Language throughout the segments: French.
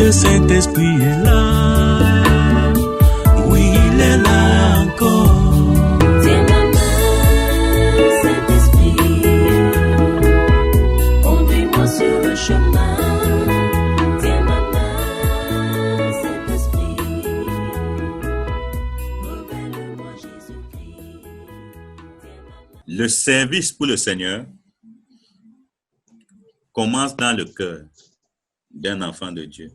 Le Saint-Esprit est là. Oui, il est là encore. Tiens ma main, Saint-Esprit. Conduis-moi sur le chemin. Tiens ma main, Saint-Esprit. Révèle-moi Jésus-Christ. Le service pour le Seigneur commence dans le cœur d'un enfant de Dieu.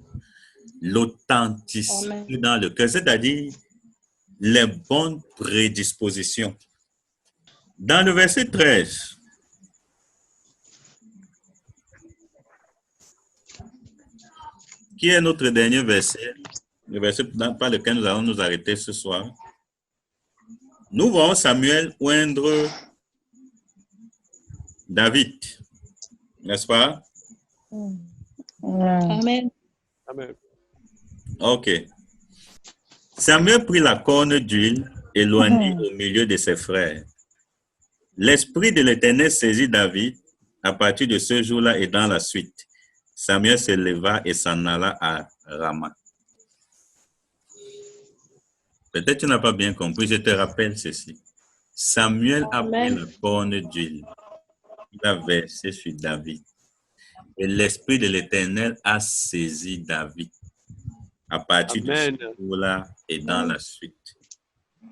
L'authenticité Amen. dans le cœur, c'est-à-dire les bonnes prédispositions. Dans le verset 13, qui est notre dernier verset, le verset par lequel nous allons nous arrêter ce soir, nous voyons Samuel oindre David, n'est-ce pas? Amen. Amen. Ok. Samuel prit la corne d'huile et l'oignit au milieu de ses frères. L'Esprit de l'Éternel saisit David à partir de ce jour-là et dans la suite. Samuel se leva et s'en alla à Rama. Peut-être que tu n'as pas bien compris, je te rappelle ceci. Samuel a pris Amen. la corne d'huile. Il a versé sur David. Et l'Esprit de l'Éternel a saisi David à partir de Amen. ce jour-là et dans la suite.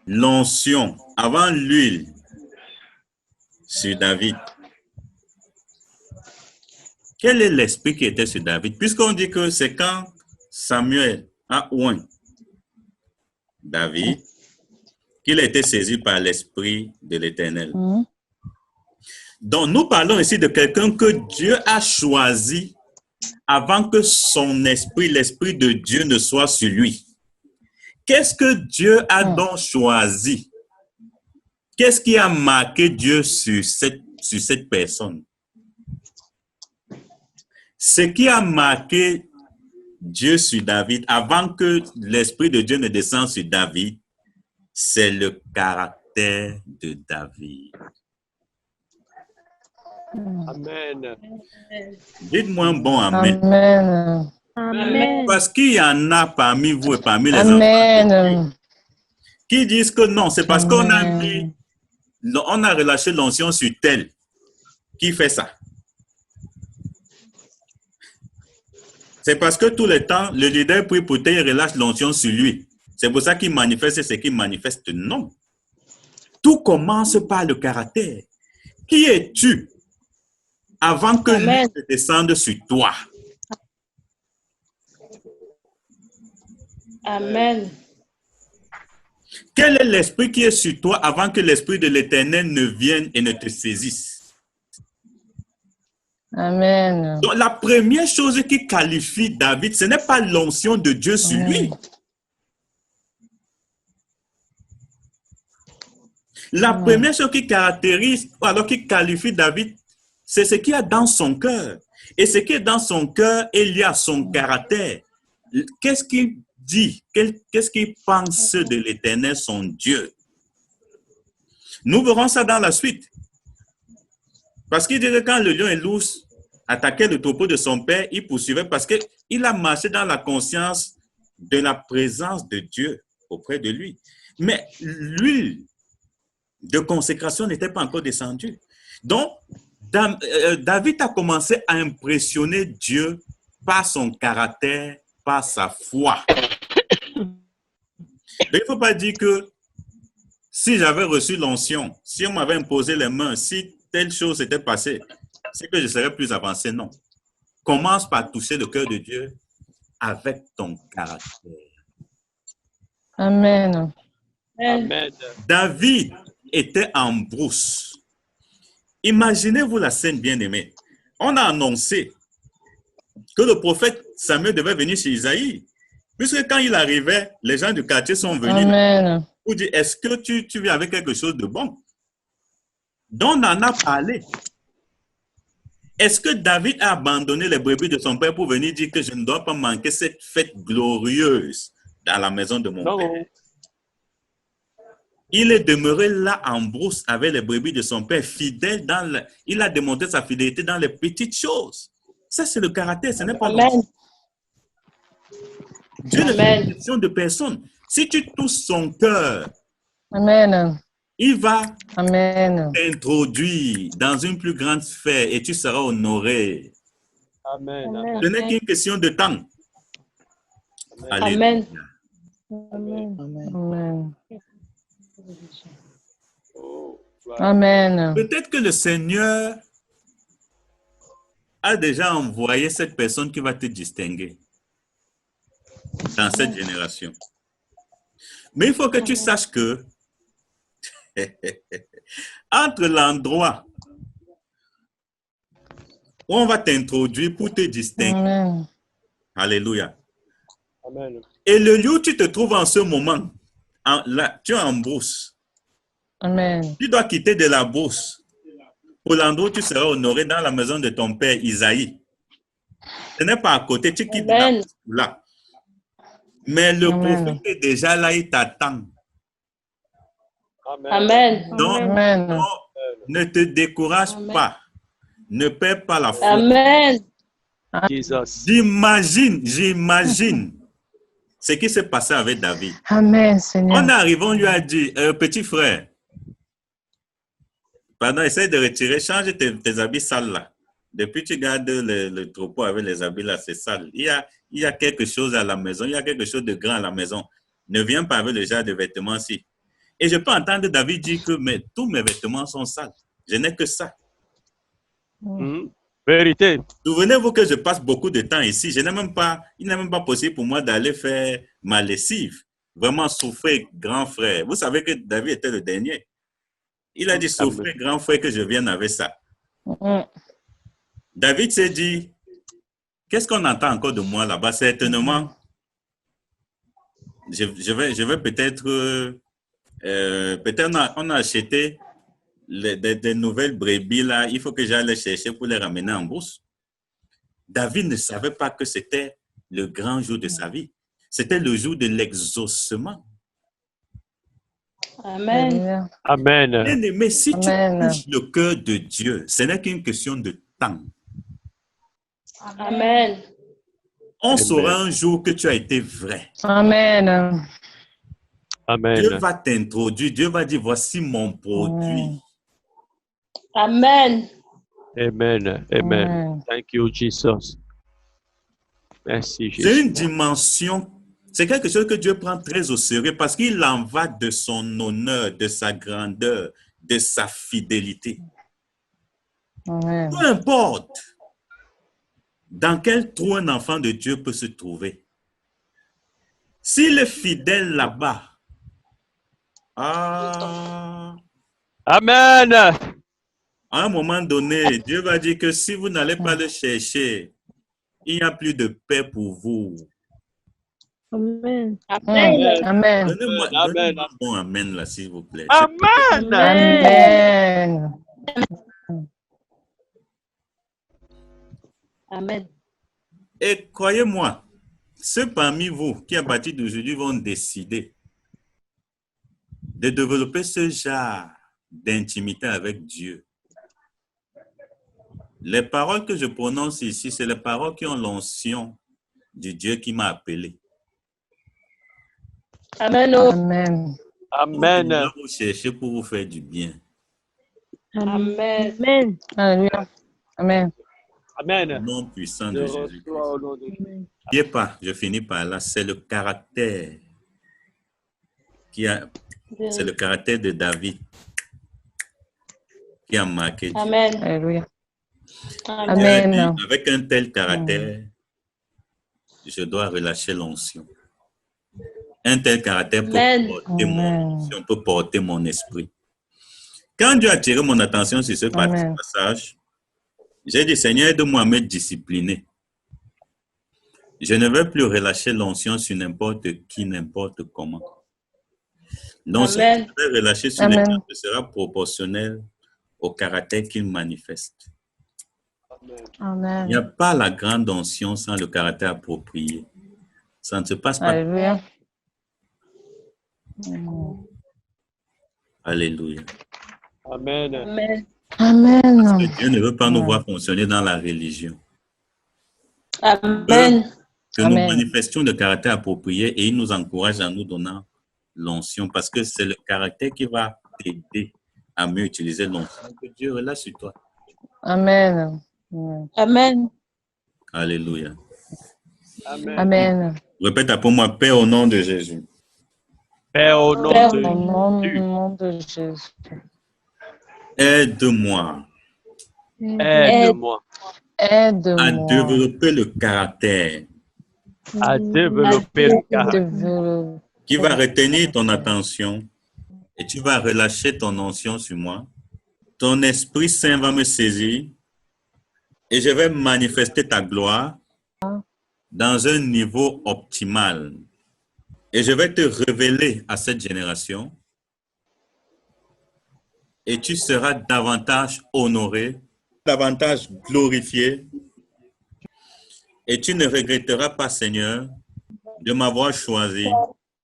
L'onction, avant l'huile sur David. Quel est l'esprit qui était sur David? Puisqu'on dit que c'est quand Samuel a oint David qu'il a été saisi par l'Esprit de l'Éternel. Donc, nous parlons ici de quelqu'un que Dieu a choisi avant que son esprit, l'Esprit de Dieu, ne soit sur lui. Qu'est-ce que Dieu a donc choisi? Qu'est-ce qui a marqué Dieu sur cette personne? Ce qui a marqué Dieu sur David avant que l'Esprit de Dieu ne descende sur David, c'est le caractère de David. Amen. Dites-moi un bon amen. Amen. Amen. Parce qu'il y en a parmi vous et parmi les enfants Amen. qui disent que non, c'est parce qu'on a Amen. on a relâché l'onction sur tel qui fait ça. C'est parce que tout le temps, le leader prie pour tel et relâche l'onction sur lui. C'est pour ça qu'il manifeste ce qu'il manifeste. Non. Tout commence par le caractère. Qui es-tu avant que lui Amen. ne descende sur toi? Amen. Quel est l'esprit qui est sur toi avant que l'Esprit de l'Éternel ne vienne et ne te saisisse? Amen. Donc, la première chose qui qualifie David, ce n'est pas l'onction de Dieu sur lui. La première chose qui caractérise, ou alors qui qualifie David, c'est ce qu'il y a dans son cœur. Et ce qui est dans son cœur est lié à son caractère. Qu'est-ce qu'il dit? Qu'est-ce qu'il pense de l'Éternel, son Dieu? Nous verrons ça dans la suite. Parce qu'il dit que quand le lion et l'ours attaquaient le troupeau de son père, il poursuivait parce qu'il a marché dans la conscience de la présence de Dieu auprès de lui. Mais l'huile de consécration n'était pas encore descendue. Donc, David a commencé à impressionner Dieu par son caractère, par sa foi. Mais il ne faut pas dire que si j'avais reçu l'onction, si on m'avait imposé les mains, si telle chose s'était passée, c'est que je serais plus avancé. Non. Commence par toucher le cœur de Dieu avec ton caractère. Amen. Amen. David était en brousse. Imaginez-vous la scène, bien-aimée. On a annoncé que le prophète Samuel devait venir chez Isaïe. Puisque quand il arrivait, les gens du quartier sont venus Amen. pour dire, est-ce que tu viens avec quelque chose de bon? Donc, on en a parlé. Est-ce que David a abandonné les brebis de son père pour venir dire que je ne dois pas manquer cette fête glorieuse dans la maison de mon père? Il est demeuré là en brousse avec les brebis de son père, fidèle il a démontré sa fidélité dans les petites choses. Ça, c'est le caractère, ce n'est pas Amen. Dieu ne fait Amen. exception de personne. Si tu touches son cœur, Amen. il va Amen. t'introduire dans une plus grande sphère et tu seras honoré. Amen. Ce n'est qu'une question de temps. Alléluia. Amen. Amen. Oh, gloire. Amen. Peut-être que le Seigneur a déjà envoyé cette personne qui va te distinguer dans cette génération. Mais il faut que tu saches que entre l'endroit où on va t'introduire pour te distinguer, Amen. alléluia, Amen. et le lieu où tu te trouves en ce moment, là, tu es en brousse. Amen. Tu dois quitter de la brousse pour l'endroit où tu seras honoré dans la maison de ton père Isaïe. Ce n'est pas à côté, tu quittes la Amen. brousse là. Mais le Amen. prophète est déjà là, il t'attend. Amen. Amen. Donc, Amen. non, ne te décourage Amen. pas. Ne perds pas la foi. Amen. Jesus. J'imagine ce qui s'est passé avec David. Amen, Seigneur. On arrive, on lui a dit, petit frère, pardon, essaye de retirer, change tes habits sales là. Depuis tu gardes le troupeau avec les habits là, c'est sale. Il y a quelque chose à la maison, il y a quelque chose de grand à la maison. Ne viens pas avec le genre de vêtements-ci. Et je peux entendre David dire que tous mes vêtements sont sales. Je n'ai que ça. Mhm. Vérité. Souvenez-vous que je passe beaucoup de temps ici. Il n'est même pas possible pour moi d'aller faire ma lessive. Vraiment souffrir, grand frère. Vous savez que David était le dernier. Il a dit souffrir, grand frère, que je vienne avec ça. David s'est dit, qu'est-ce qu'on entend encore de moi là-bas? Certainement, je vais peut-être, on a acheté des nouvelles brebis là, il faut que j'aille les chercher pour les ramener en brousse. David ne savait pas que c'était le grand jour de sa vie. C'était le jour de l'exaucement. Amen. Amen. Bien-aimé, si tu Amen. touches le cœur de Dieu, ce n'est qu'une question de temps. Amen. On saura un jour que tu as été vrai. Amen. Amen. Dieu va t'introduire, Dieu va dire, voici mon produit. Amen. Amen. Amen. Thank you, Jesus. Merci, C'est Jésus. une dimension, c'est quelque chose que Dieu prend très au sérieux parce qu'il en va de son honneur, de sa grandeur, de sa fidélité. Amen. Peu importe dans quel trou un enfant de Dieu peut se trouver. S'il est fidèle là-bas, à Amen. un moment donné, Dieu va dire que si vous n'allez pas le chercher, il n'y a plus de paix pour vous. Amen. Amen. Donnez-moi Amen. un bon amen là, s'il vous plaît. Amen. Amen. Amen. Et croyez-moi, ceux parmi vous qui à partir d'aujourd'hui vont décider de développer ce genre d'intimité avec Dieu. Les paroles que je prononce ici, c'est les paroles qui ont l'onction du Dieu qui m'a appelé. Amen. Oh. Amen. Amen. Il va vous chercher pour vous faire du bien. Amen. Amen. Alléluia. Amen. Au Amen. nom puissant Je de Jésus-Christ. reçois au nom de Jésus. N'oubliez pas, je finis par là, c'est le caractère c'est le caractère de David qui a marqué Dieu. Amen. Alléluia. Amen. Dieu a dit, Amen. avec un tel caractère, je dois relâcher l'onction. Un tel caractère peut Amen. porter mon Amen. onction, peut porter mon esprit. Quand Dieu a attiré mon attention sur ce Amen. passage, j'ai dit, Seigneur, aide-moi à me discipliner. Je ne veux plus relâcher l'onction sur n'importe qui, n'importe comment. L'onction que Amen. je vais relâcher sur Amen. les gens sera proportionnelle au caractère qu'il manifeste. Amen. Il n'y a pas la grande onction sans le caractère approprié. Ça ne se passe pas. Alléluia. Alléluia. Amen. Amen. Amen. Dieu ne veut pas nous voir fonctionner dans la religion. Amen. que nous Amen. manifestions le caractère approprié et il nous encourage en nous donnant l'onction parce que c'est le caractère qui va t'aider à mieux utiliser l'onction que Dieu relâche sur toi. Amen. Amen. Amen. Alléluia. Amen. Amen. Répète après moi, Père au nom de Jésus. Père, au nom Père, Au de nom de Jésus. Aide-moi aide-moi à Aide-moi développer le caractère à développer le caractère de qui va retenir ton attention et tu vas relâcher ton onction sur moi. Ton Esprit Saint va me saisir et je vais manifester ta gloire dans un niveau optimal. Et je vais te révéler à cette génération et tu seras davantage honoré, davantage glorifié et tu ne regretteras pas, Seigneur, de m'avoir choisi,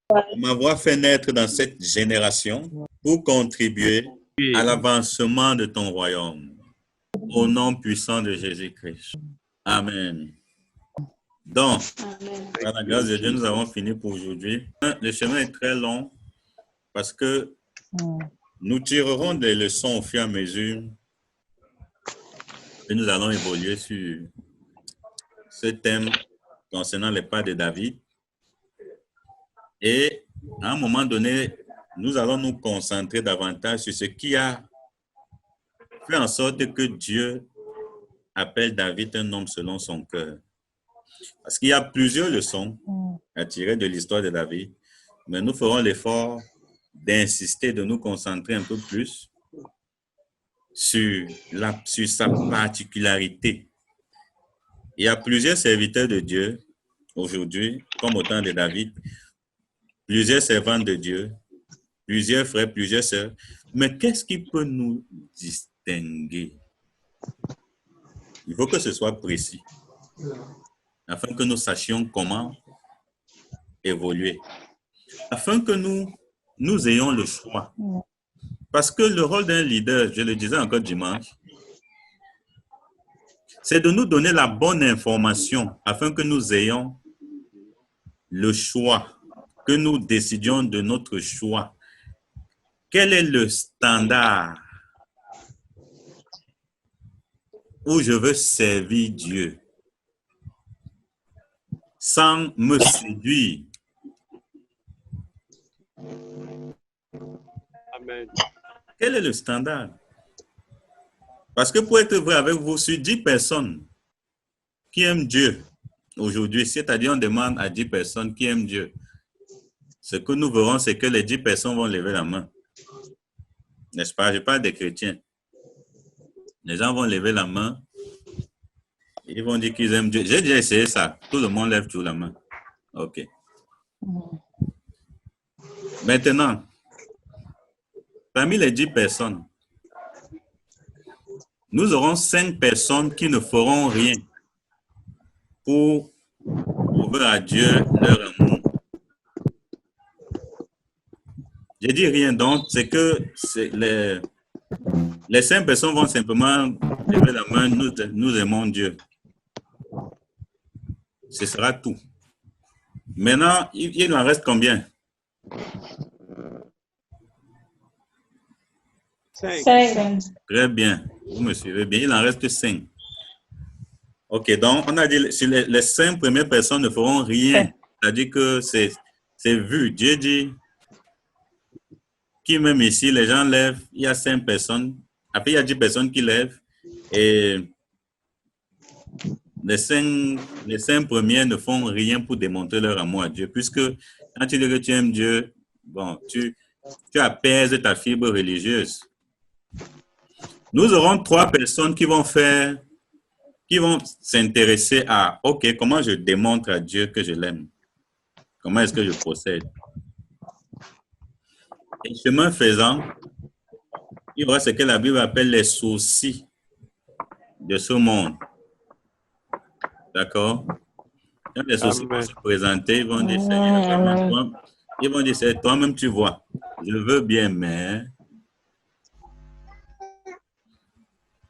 de m'avoir fait naître dans cette génération pour contribuer à l'avancement de ton royaume. Au nom puissant de Jésus-Christ. Amen. Donc, par la grâce de Dieu, nous avons fini pour aujourd'hui. Le chemin est très long parce que nous tirerons des leçons au fur et à mesure et nous allons évoluer sur ce thème concernant les pas de David. Et à un moment donné, nous allons nous concentrer davantage sur ce qui a fait en sorte que Dieu appelle David un homme selon son cœur. Parce qu'il y a plusieurs leçons à tirer de l'histoire de David, mais nous ferons l'effort d'insister, de nous concentrer un peu plus sur sa particularité. Il y a plusieurs serviteurs de Dieu aujourd'hui, comme au temps de David, plusieurs servantes de Dieu, plusieurs frères, plusieurs sœurs. Mais qu'est-ce qui peut nous distinguer? Il faut que ce soit précis, afin que nous sachions comment évoluer, afin que nous ayons le choix. Parce que le rôle d'un leader, je le disais encore dimanche, c'est de nous donner la bonne information afin que nous ayons le choix, que nous décidions de notre choix. Quel est le standard où je veux servir Dieu sans me séduire? Amen. Quel est le standard? Parce que pour être vrai avec vous, sur 10 personnes qui aiment Dieu aujourd'hui, c'est-à-dire on demande à 10 personnes qui aiment Dieu, ce que nous verrons, c'est que les 10 personnes vont lever la main. N'est-ce pas? Je parle des chrétiens. Les gens vont lever la main. Ils vont dire qu'ils aiment Dieu. J'ai déjà essayé ça. Tout le monde lève toujours la main. OK. Maintenant, parmi les 10 personnes, nous aurons 5 personnes qui ne feront rien pour prouver à Dieu leur amour. Je dis rien, donc c'est que les 5 personnes vont simplement lever la main, nous aimons Dieu. Ce sera tout. Maintenant, il en reste combien? 5. Très bien, vous me suivez bien, il en reste 5. Ok, donc on a dit si les 5 premières personnes ne feront rien, c'est-à-dire que c'est vu. Dieu dit, qui même ici, les gens lèvent, il y a 5 personnes, après il y a 10 personnes qui lèvent, et les 5 premières ne font rien pour démontrer leur amour à Dieu, puisque quand tu dis que tu aimes Dieu, bon, tu apaises ta fibre religieuse. Nous aurons 3 personnes qui vont s'intéresser à, OK, comment je démontre à Dieu que je l'aime? Comment est-ce que je procède? Et chemin faisant, il y aura ce que la Bible appelle les soucis de ce monde. D'accord? Quand les soucis vont se présenter, ils vont dire, Seigneur, ils vont dire, c'est toi-même tu vois. Je veux bien, mais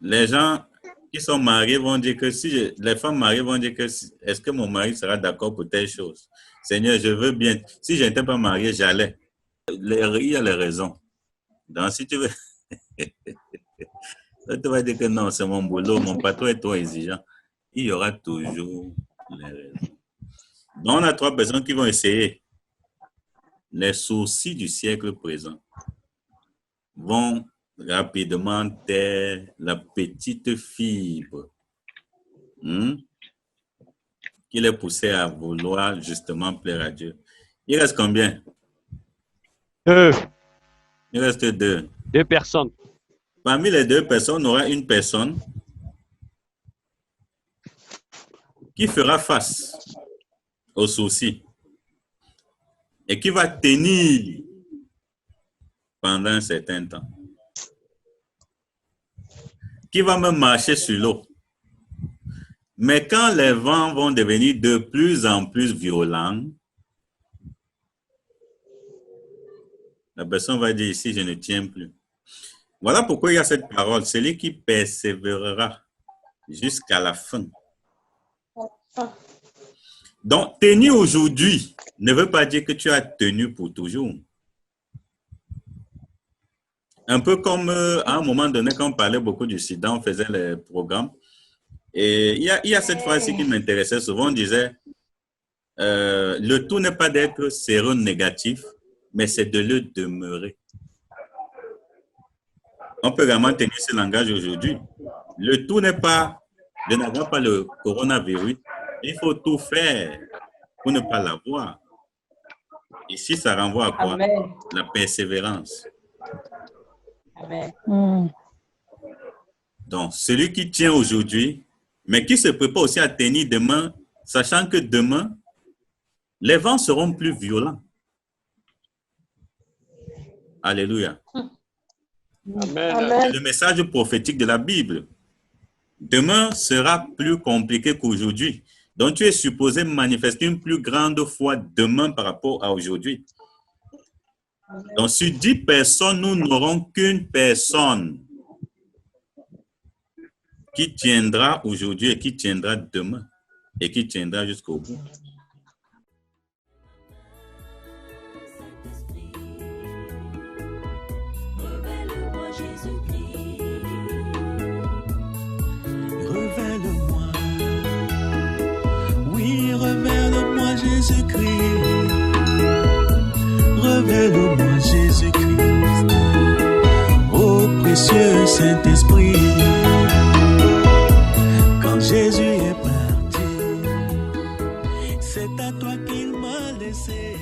les gens qui sont mariés vont dire que les femmes mariées vont dire que est-ce que mon mari sera d'accord pour telle chose? Seigneur, je veux bien. Si je n'étais pas marié, j'allais. Il y a les raisons. Donc, si tu veux, tu vas dire que non, c'est mon boulot, mon patron est trop exigeant. Il y aura toujours les raisons. Donc, on a 3 personnes qui vont essayer. Les soucis du siècle présent vont rapidement taire la petite fibre qui les poussait à vouloir justement plaire à Dieu. Il reste combien? 2. Il reste 2. 2 personnes. Parmi les 2 personnes, on aura une personne qui fera face aux soucis et qui va tenir pendant un certain temps, qui va même marcher sur l'eau. Mais quand les vents vont devenir de plus en plus violents, la personne va dire ici, je ne tiens plus. Voilà pourquoi il y a cette parole, celui qui persévérera jusqu'à la fin. Donc, tenir aujourd'hui ne veut pas dire que tu as tenu pour toujours. Un peu comme à un moment donné, quand on parlait beaucoup du sida, on faisait les programmes. Et il y a cette phrase qui m'intéressait souvent. On disait, le tout n'est pas d'être séronégatif, mais c'est de le demeurer. On peut vraiment tenir ce langage aujourd'hui. Le tout n'est pas de n'avoir pas le coronavirus. Il faut tout faire pour ne pas l'avoir. Ici, ça renvoie à quoi? Amen. La persévérance. Amen. Donc, celui qui tient aujourd'hui, mais qui se prépare aussi à tenir demain, sachant que demain, les vents seront plus violents. Alléluia. Amen. C'est le message prophétique de la Bible. Demain sera plus compliqué qu'aujourd'hui. Donc, tu es supposé manifester une plus grande foi demain par rapport à aujourd'hui. Donc, sur 10 personnes, nous n'aurons qu'une personne qui tiendra aujourd'hui et qui tiendra demain et qui tiendra jusqu'au bout. Révèle-moi Jésus-Christ. Révèle-moi. Oui, révèle-moi Jésus-Christ. Révèle-moi Jésus-Christ. Ô précieux Saint-Esprit. Quand Jésus est parti, c'est à toi qu'il m'a laissé.